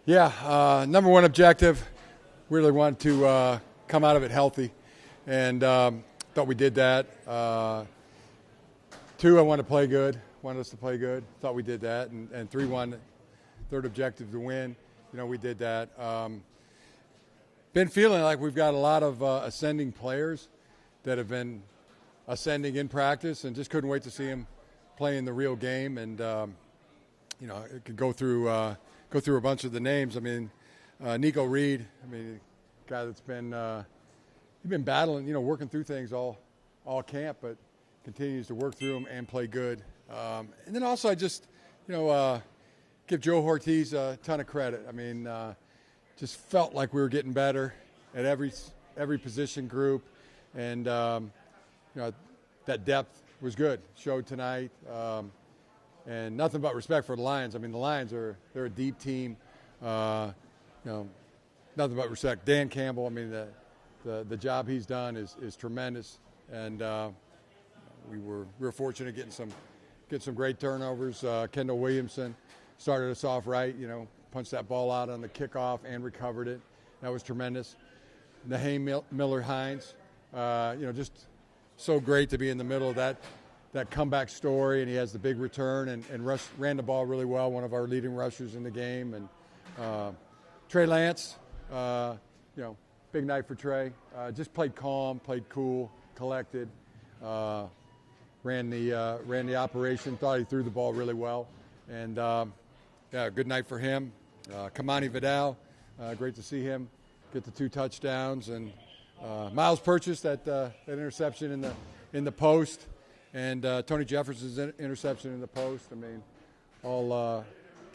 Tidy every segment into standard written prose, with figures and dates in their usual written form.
Yeah, number one objective, really wanted to come out of it healthy, and thought we did that. Two, I wanted to play good, wanted us to play good, thought we did that, and 3-1, third objective to win, we did that. Been feeling like we've got a lot of ascending players that have been ascending in practice, and just couldn't wait to see them play in the real game, and it could go through a bunch of the names. I mean, Nico Reed, guy that's been he's been battling, working through things all camp, but continues to work through them and play good. And then also I just, give Joe Ortiz a ton of credit. Just felt like we were getting better at every position group, and that depth was good. Showed tonight. And nothing but respect for the Lions. The Lions they're a deep team. Nothing but respect. Dan Campbell, the job he's done is tremendous, and we were fortunate getting some great turnovers. Kendall Williamson started us off right. Punched that ball out on the kickoff and recovered it. That was tremendous. Naheem Miller-Hines, just so great to be in the middle of that comeback story, and he has the big return and ran the ball really well, one of our leading rushers in the game. And Trey Lance, big night for Trey. Just played calm, played cool, collected, ran the operation, thought he threw the ball really well. And, good night for him. Kamani Vidal, great to see him get the 2 touchdowns. And Miles Purchase, that interception in the post. And Tony Jefferson's interception in the post. All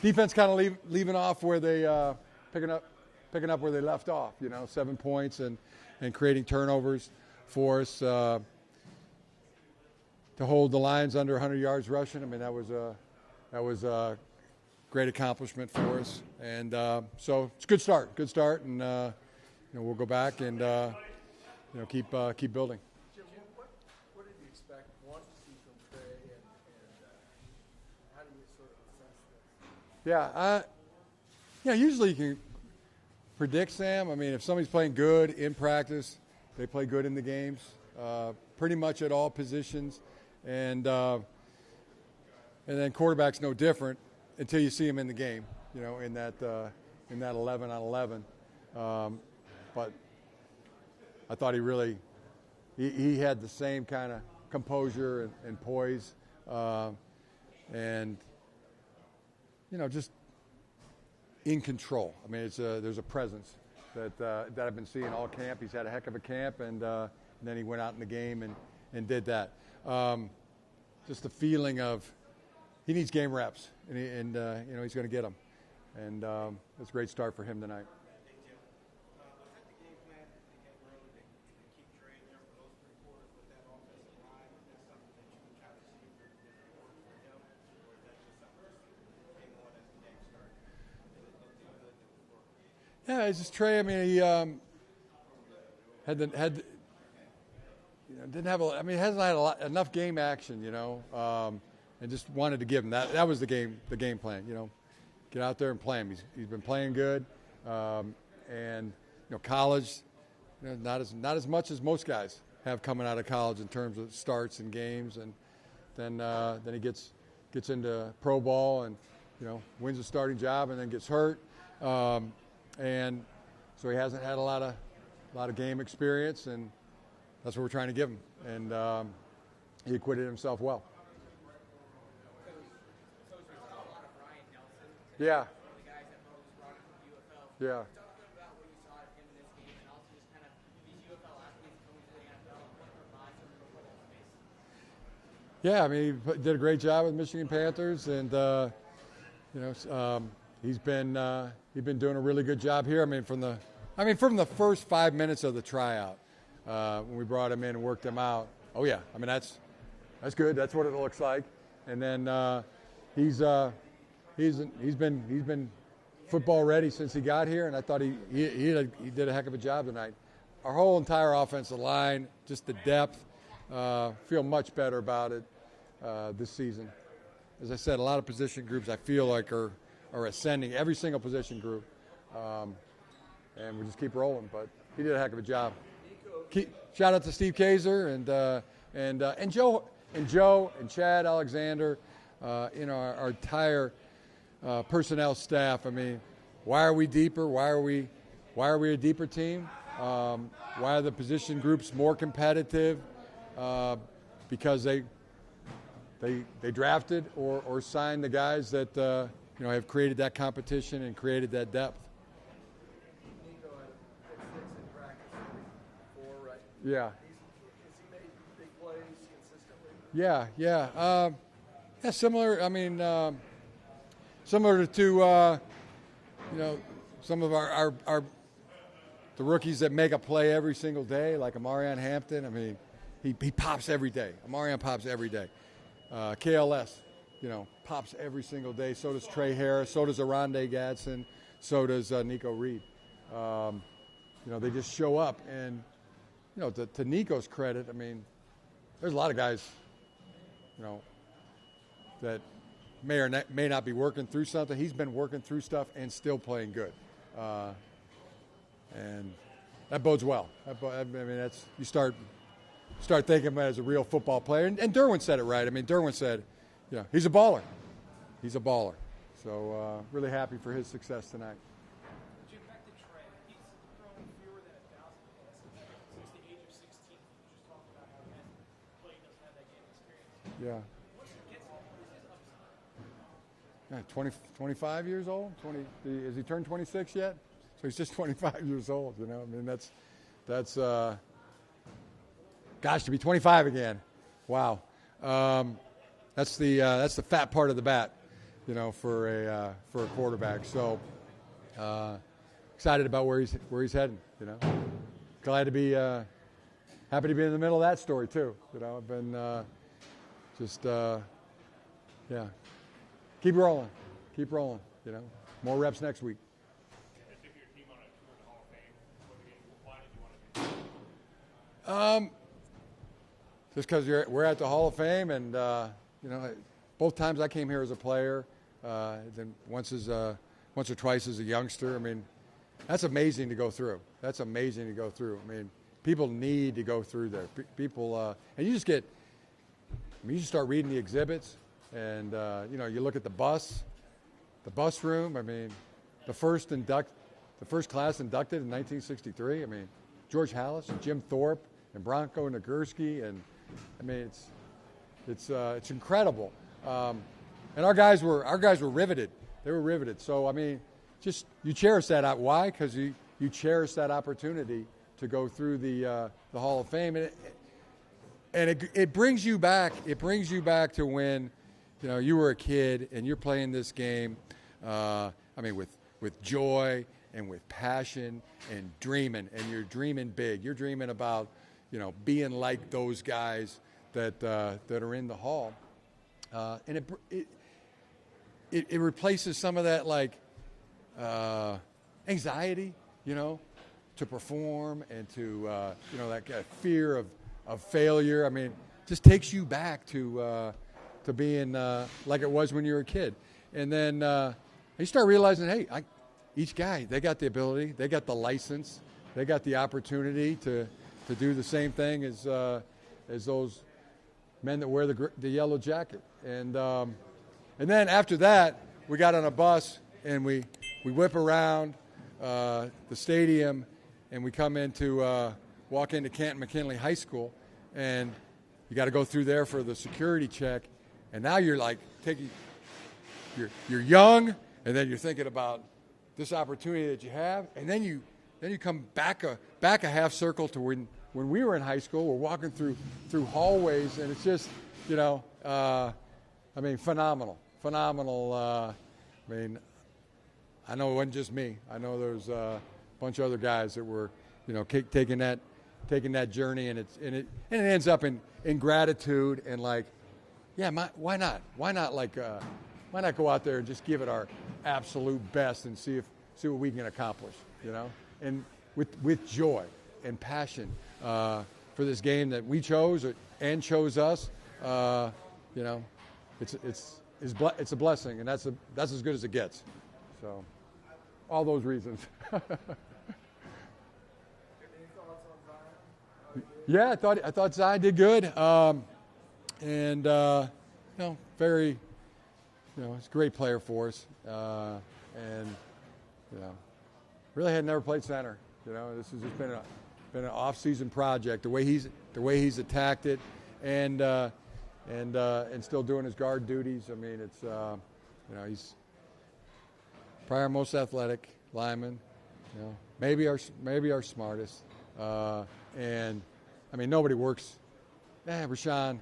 defense kind of leaving off where they picking up where they left off. 7 points and creating turnovers for us to hold the Lions under 100 yards rushing. That was a great accomplishment for us. And so it's a good start. And we'll go back and keep building. Yeah, usually you can predict, Sam. If somebody's playing good in practice, they play good in the games, pretty much at all positions, and then quarterback's no different until you see him in the game, in that 11 on 11. But I thought he had the same kind of composure and poise, and just in control. There's a presence that I've been seeing all camp. He's had a heck of a camp, and then he went out in the game and did that. Just the feeling of he needs game reps, and he's going to get them. And it's a great start for him tonight. Yeah, it's just Trey. He hasn't have hasn't had enough game action, and just wanted to give him that. That was the game plan, get out there and play him. He's been playing good, and college, not as much as most guys have coming out of college in terms of starts and games, and then he gets into pro ball and wins a starting job and then gets hurt. And so he hasn't had a lot of game experience, and that's what we're trying to give him. And he acquitted himself well. Yeah. Yeah. Yeah, he did a great job with Michigan Panthers, and he's been doing a really good job here. From the first 5 minutes of the tryout, when we brought him in and worked him out. Oh yeah, that's good. That's what it looks like. And then he's been football ready since he got here, and I thought he did a heck of a job tonight. Our whole entire offensive line, just the depth, feel much better about it this season. As I said, a lot of position groups I feel like are are ascending, every single position group, and we just keep rolling. But he did a heck of a job. Shout out to Steve Kaiser and Joe and Chad Alexander, our entire personnel staff. I mean, why are we deeper? Why are we a deeper team? Why are the position groups more competitive? Because they drafted or signed the guys that have created that competition and created that depth. Nico had 6 in practice, 4, right? Yeah. Has he made big plays consistently? Yeah. Similar. I mean, similar to some of the rookies that make a play every single day, like Amarian Hampton. I mean, he pops every day. Amarian pops every day. KLS, pops every single day. So does Trey Harris. So does Aronde Gadsden. So does Nico Reed. They just show up. And, to Nico's credit, I mean, there's a lot of guys, that may or may not be working through something. He's been working through stuff and still playing good. And that bodes well. I mean, you start thinking of him as a real football player. And Derwin said it right. I mean, Derwin said, he's a baller. He's a baller. So really happy for his success tonight. Jim, back to Trey. He's thrown fewer than 1,000 passes since the age of 16. You just talked about how he doesn't have that game experience. Yeah. Once he gets it, what is his upside? Yeah, 25 years old? Has he turned 26 yet? So he's just 25 years old, I mean, that's gosh, to be 25 again. Wow. That's the fat part of the bat, for a quarterback. So excited about where he's heading, Glad to be happy to be in the middle of that story too. I've been keep rolling. More reps next week. Just because we're at the Hall of Fame, and both times I came here as a player, then once or twice as a youngster. I mean, that's amazing to go through. I mean, people need to go through there. People, and you just start reading the exhibits, and you look at the bus room. I mean, the first class inducted in 1963. I mean, George Hallis and Jim Thorpe and Bronco Nagurski, and I mean it's incredible. And our guys were riveted. They were riveted. So I mean, just you cherish that. Why? Because you cherish that opportunity to go through the Hall of Fame, and it brings you back. It brings you back to when you were a kid and you're playing this game. I mean, with joy and with passion and dreaming, and you're dreaming big. You're dreaming about, being like those guys that are in the Hall. And it replaces some of that, like, anxiety, to perform and to, that kind of fear of failure. I mean, just takes you back to being like it was when you were a kid. And then you start realizing, hey, each guy, they got the ability, they got the license, they got the opportunity to do the same thing as those men that wear the yellow jacket. And then after that, we got on a bus and we whip around the stadium, and we come walk into Canton McKinley High School, and you got to go through there for the security check. And now you're like you're young, and then you're thinking about this opportunity that you have, and then you come back a half circle to when we were in high school. We're walking through hallways, and it's just I mean, phenomenal. I mean, I know it wasn't just me. I know there's a bunch of other guys that were taking that journey, and it ends up in gratitude and like, yeah, why not why not go out there and just give it our absolute best and see what we can accomplish, and with joy and passion for this game that we chose and chose us. It's it's a blessing, and that's as good as it gets. So, all those reasons. Any thoughts on Zion? Yeah, I thought Zion did good, and very, he's a great player for us, and really had never played center. This has just been an off-season project. The way he's attacked it, and still doing his guard duties. I mean, it's he's probably our most athletic lineman. Maybe our smartest. And I mean, nobody works. Rashawn,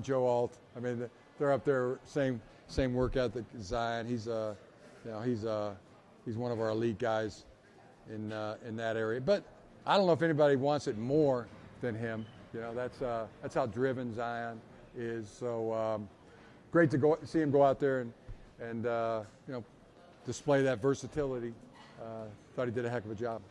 Joe Alt. I mean, they're up there, same work ethic as Zion. He's one of our elite guys in that area. But I don't know if anybody wants it more than him. That's how driven Zion is. So great to see him go out there and display that versatility. Thought he did a heck of a job.